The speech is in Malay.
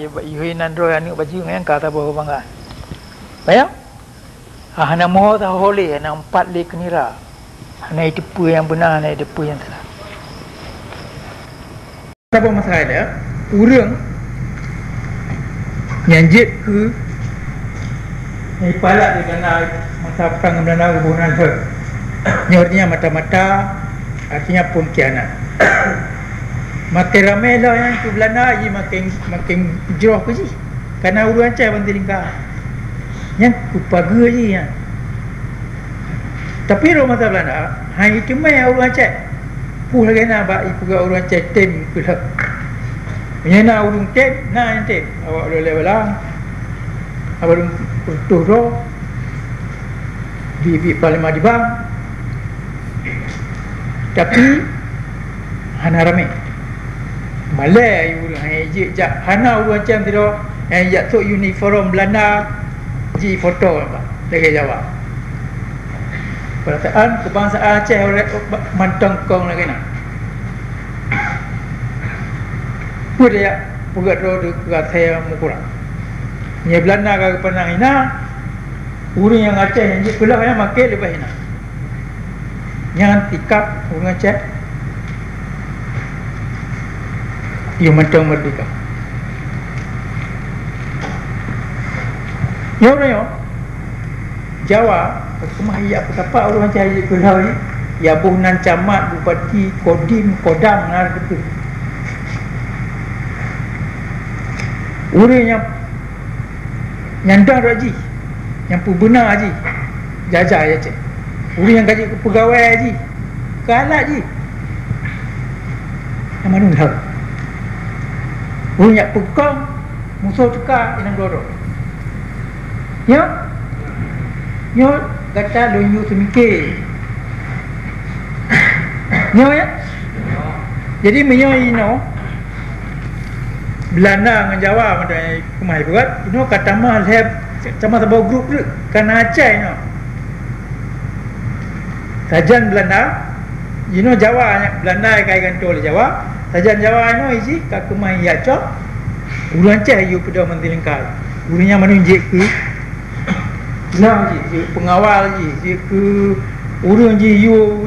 Yuhinan roh anu baju ngan kata bawa bangga. Bayang? Hana moh dah holeh, hana empat le kenira. Hana itu yang benar, hana itu yang salah. Apa masalah dia? Urang yang jet ke yang palak di Belanda masa perang Belanda kebunan her. Ini artinya mata-mata, artinya pengkhianat. Makin ramai lah yang ke Belanda je makin jeroh ke je. Kerana urang cai bantu lingkar. Yang kupaga je yang. Tapi orang mata Belanda, hanya itu mai urang cai. Puh lagi nak bak ipu ga urang cai tem ke dah. Menyana urang tem, nah yang tem. Awak boleh belang. Awak utuh roh. Di Parlimen di bang. Tapi hana ramai. Malay urang hanya jak hana urang macam tu yang jatuh uniform Belanda ji foto apa dekat Jawa. Perkataan kebangsaan Aceh oleh mantong kong lagi nak. Pun dia pugat roh dekat saya mukura. Ni Belanda ke penang ina urang yang Aceh yang ji kelah yang makan lepas ina. Yang tikap urang Aceh ia macam merdeka. Ya orang yo Jawa kemah ia apa orang cari kelau ni ya buhnan camat bupati kodim kodam lah betul. Orang yang nyandang haji yang benar haji jajah ya cik. Orang yang gaji pegawai haji kalah haji yang mana tahu. Bunyak pekong musuh cekak inang dorong. Ya? Ya kata lonyu semikir. Ya ya? Jadi menyo ino Belanda dengan Jawa macam kemai berat, ino kata mah lab sama sebuah grup tu kan Aceh ino. Sajan Belanda, ino Jawa Belanda kai kantor Jawa. Sajan Jawa ino isi ka kemai ya cok. Urang Aceh you pada menteri lengkap. Urangnya menunjuk ke lah je pengawal je ke urang je you